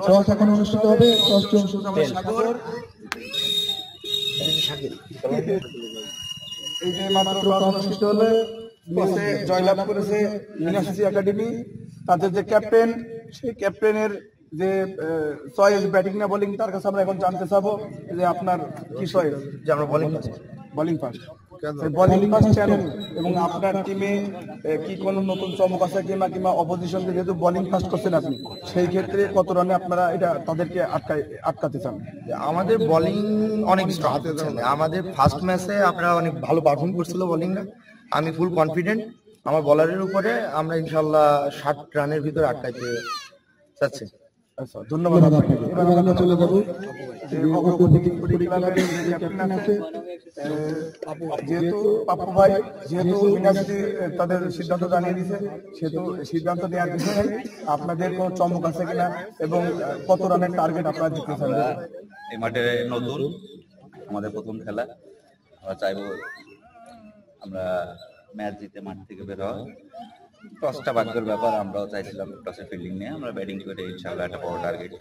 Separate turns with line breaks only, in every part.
Toss এখন অনুষ্ঠিত হবে। টসটি অনুষ্ঠিত হবে সাগর। এই যে মাত্র টস অনুষ্ঠিত হলে টসে জয়লাভ করেছে মিনাসিসি একাডেমি। তাদের যে ক্যাপ্টেন, সেই ক্যাপ্টেনের যে চয়েস ব্যাটিং না বোলিং, তার কাছে আমরা এখন জানতে চাবো যে আপনার কি চয়েস।
যে আমরা বোলিং ফার্স্ট
বোলিং ফার্স্ট কেন, এবং আপনার টিমে কি কোনো নতুন চমক আছে কিংবা অপোজিশন যেহেতু বোলিং ফার্স্ট করছেন আপনি, সেই ক্ষেত্রে কত রানে আপনারা এটা তাদেরকে আটকাতে চান?
আমাদের বোলিং অনেক স্ট্রং। আমাদের ফার্স্ট ম্যাচে আপনারা অনেক ভালো পারফর্ম করছিল বোলিংরা। আমি ফুল কনফিডেন্ট আমার বলারের উপরে। আমরা ইনশাল্লাহ 60 রানের ভিতরে আটকাইতে চাচ্ছি।
আচ্ছা, ধন্যবাদ আপনাকে। এবার আমরা চলে যাব যেহেতু পাপ্পু ভাই তাদের সিদ্ধান্ত জানিয়ে দিয়েছে, সেহেতু সিদ্ধান্ত নেওয়ার বিষয়ে আপনাদের কোনো চমক আছে কিনা এবং কত রানের টার্গেট আপনারা দিতে চান?
এই মাঠে নতুন, আমাদের প্রথম খেলা, আমরা চাইবো আমরা ম্যাচ জিতে মাঠ থেকে বের হওয়া। টসটা ভাগ্যের ব্যাপার, আমরাও চাইছিলাম টসে ফিল্ডিং নিয়ে আমরা ব্যাটিং করে ইনশাআল্লাহ একটা বড় টার্গেট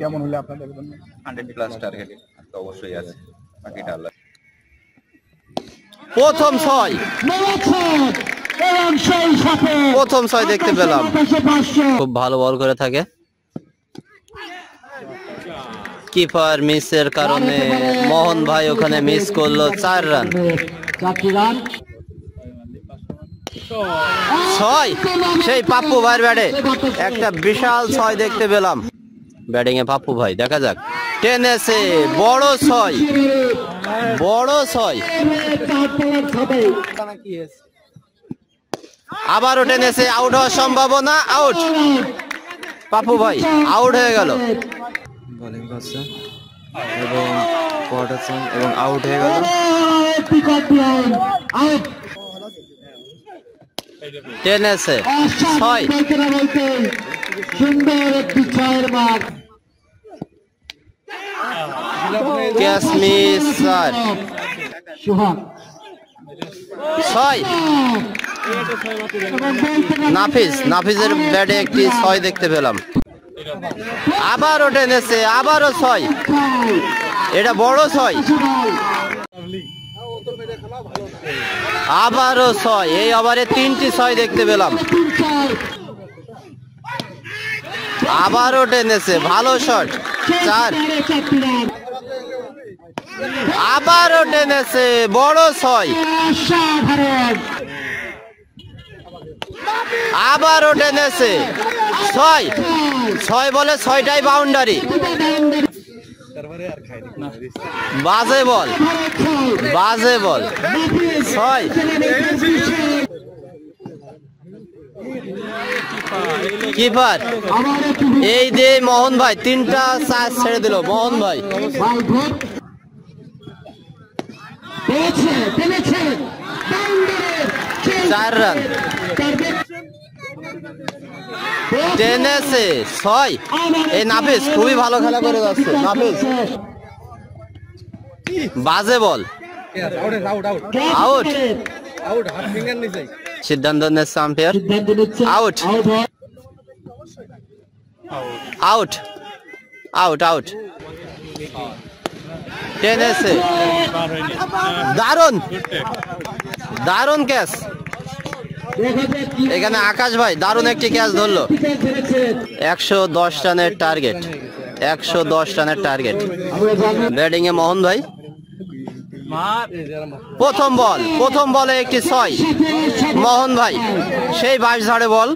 কেমন হলে আপনাদের
100+ টার্গেট তো অবশ্যই আছে, বাকিটা আল্লাহ।
প্রথম 6 দেখতে পেলাম, খুব ভালো বল করে থাকে। কিপার মিসের কারণে মোহন ভাই ওখানে মিস করলো 4 রান। 6 সেই পাপ্পু ভাইয়ের ব্যাটে একটা বিশাল 6 দেখতে পেলাম। ব্যাটিং এ পাপ্পু ভাই, দেখা যাক। টেনেছে বড় 6, আবারও টেনেছে, আউট হওয়ার সম্ভাবনা, আউট। পাপ্পু ভাই আউট হয়ে গেল। বোলিং করছে এবং আউট হয়ে গেল। টেনেছে 6, ক্যাচ মিস 4, 6। নাফিজের ব্যাটে একটি 6 দেখতে পেলাম। আবারও টেনেছে, আবারও 6, এটা বড় 6, আবারও 6। এই ওভারে 3টি 6 দেখতে পেলাম। আবারও টেনেছে, ভালো শট, 4। আবারও টেনেছে, বড় 6, আবারও টেনেছে 6 বলে 6টাই বাউন্ডারি। বাজে বল 6। কিপার এই যে মোহন ভাই 3টা 4 ছেড়ে দিল। মোহন ভাই চার রান টেনেছে 6। এই নাফিস খুবই ভালো খেলা করে যাচ্ছে। নাফিস বাজে বল, আউট। সিদ্ধান্ত নিচ্ছে umpire, out, out, out, out. টেনেছে, দারুণ দারুণ ক্যাচ। এখানে আকাশ ভাই দারুণ একটি ক্যাচ ধরলো। 110 রানের টার্গেট, 110 রানের টার্গেট। ব্যাটিং এ মোহন ভাই। প্রথম বলে একটি 6। মোহন ভাই সেই 22 ঝাড়ে বল।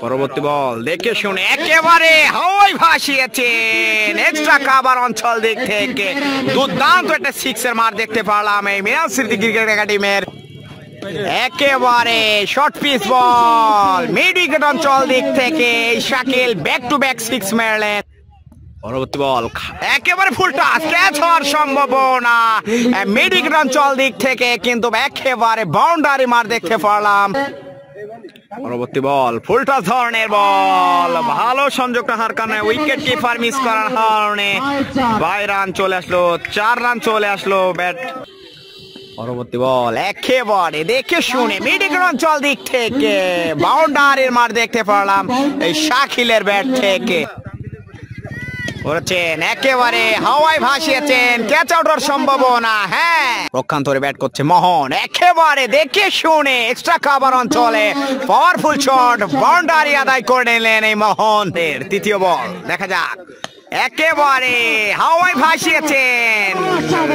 পরবর্তী বল দেখে শুনে একেবারে হাওয়ায় ভাসিয়েছেন এক্সট্রা কাভার অঞ্চল দিক থেকে দুর্দান্ত একটা 6-এর মার দেখতে পারলাম এই মিনাসিসি ক্রিকেট একাডেমির। একেবারে short pitch ball mid wicket অঞ্চল দিক থেকে শাকিল ব্যাক টু ব্যাক 6 মারলেন। পরবর্তী বল একেবারে ফুল টাচ, ক্যাচ হওয়ার সম্ভাবনা মিড উইকেট অঞ্চল দিক থেকে, কিন্তু একেবারে বাউন্ডারি মার দেখতে পারলাম। পরবর্তী বল ফুল টাচ ধরনের বল, ভালো সংযোগ রাখার কারণে উইকেট কিপার মিস করার কারণে 22 রান চলে আসলো, 4 রান চলে আসলো। ব্যাট পরবর্তী বল একেবারে দেখে শুনে মিডিল অঞ্চল দিক থেকে বাউন্ডারির মার দেখতে পারলাম এই শাকিলের ব্যাট থেকে করেছেন, একেবারে হাওয়ায় ভাসিয়েছেন, ক্যাচ আউটের সম্ভাবনা। হ্যাঁ, প্রক্ষান্তরে ব্যাট করছে মোহন, একেবারে দেখে শুনে এক্সট্রা কাভার অঞ্চলে পাওয়ারফুল শট, বাউন্ডারি আদায় করে নিলেন এই মোহনের তৃতীয় বল। দেখা যাক, একেবারে হাওয়ায় ভাসিয়েছেন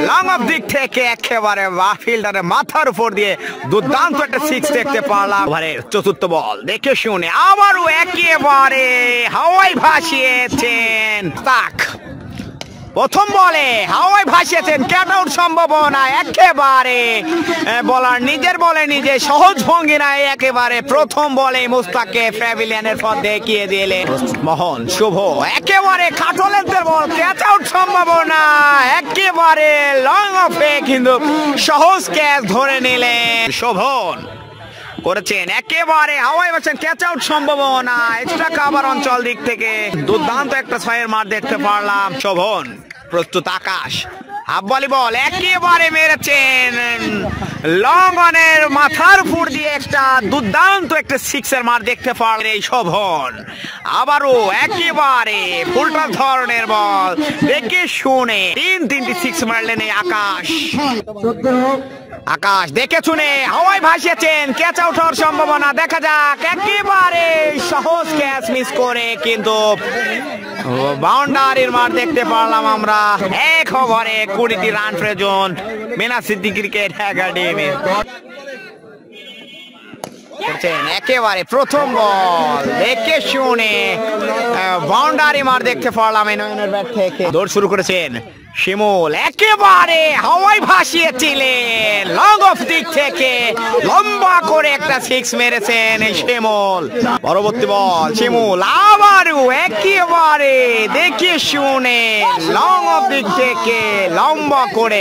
লং অফ দিক থেকে, একেবারে ফিল্ডারের মাথার উপর দিয়ে দুর্দান্ত একটা সিক্স দেখতে পারলাম। ওভারের চতুর্থ বল দেখে শুনে আবারও একেবারে হাওয়ায় ভাসিয়েছেন তাক। প্রথম বলে হাওয়ায় ভাসিয়েছেন, ক্যাট আউট সম্ভাবনা, একেবারে বলার নিজের বলে নিজে সহজ ভঙ্গি নাই, একেবারে প্রথম বলে মুস্তাককে প্যাভিলিয়নের পথ দেখিয়ে দিলেন মোহন। শুভ একেবারে খাটলেন্থের বল, ক্যাচ আউট সম্ভাবনা, একেবারে লং অফে কিন্তু সহজ ক্যাচ ধরে নিলেন শোভন। করেছেন একেবারে হাওয়ায় ভাসছেন, ক্যাচ আউট সম্ভাবনা এক্সট্রা কাভার অঞ্চল দিক থেকে দুর্দান্ত একটা ছয়ের মার দেখতে পারলাম শোভন। প্রস্তুত আকাশ, হাফ ভলি বল, একেবারে মেরেছেন লং অনের মাথার উপর দিয়ে একটা দুর্দান্ত একটা সিক্সের মার দেখতে পারলেন এই শোভন। আবারও একেবারে ফুলটা ধরনের বল দেখে শুনে তিনটি সিক্স মারলেন এই আকাশ। আকাশ দেখে শুনে হাওয়ায় ভাসিয়েছেন, ক্যাচ আউট হওয়ার সম্ভাবনা। দেখা যাক, একেবারে সহজ ক্যাচ মিস করে কিন্তু বাউন্ডারির মার দেখতে পারলাম আমরা। এক ওভারে 20টি রান প্রয়োজন মিনাস সিদ্দিকী ক্রিকেট একাডেমি। একেবারে প্রথম বল দেখে শুনে বাউন্ডারি মার দেখতে পারলাম এই নয়নের ব্যাট থেকে। দৌড় শুরু করেছেন শিমুল, একেবারে হাওয়ায় ভাসিয়েছিলেন লং অফ দিক থেকে লম্বা করে একটা সিক্স মেরেছেন এই শিমুল। পরবর্তী বল শিমুল আবারও একেবারে দেখে শুনে লং অফ দিক থেকে লম্বা করে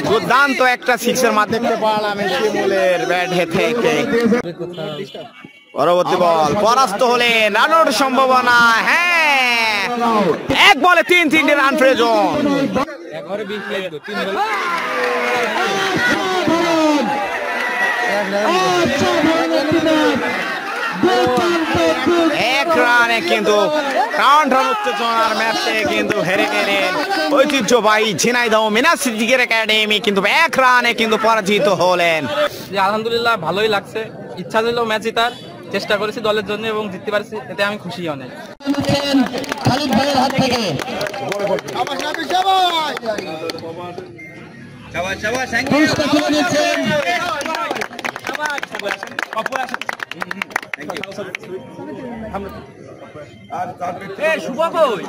দুর্দান্ত একটা সিক্সের মার দেখতে পারলাম এই শিমুলের ব্যাট থেকে। পরবর্তী বল পরাস্ত হলে রানের সম্ভাবনা। হ্যাঁ, এক বলে তিনটি রান প্রয়োজন। এক রানে কিন্তু কাউন্টার উত্তেজনার ম্যাচে কিন্তু হেরে গেলেন ঐতিহ্যবাহী ঝিনাইদহ মিনাস সিদ্দিকী একাডেমি, কিন্তু এক রানে কিন্তু পরাজিত হলেন।
আলহামদুলিল্লাহ ভালোই লাগছে, ইচ্ছা ছিল ম্যাচ জেতার, চেষ্টা করেছি দলের জন্য এবং জিততে পারছি, এতে আমি খুশি অনেক। শুভ কই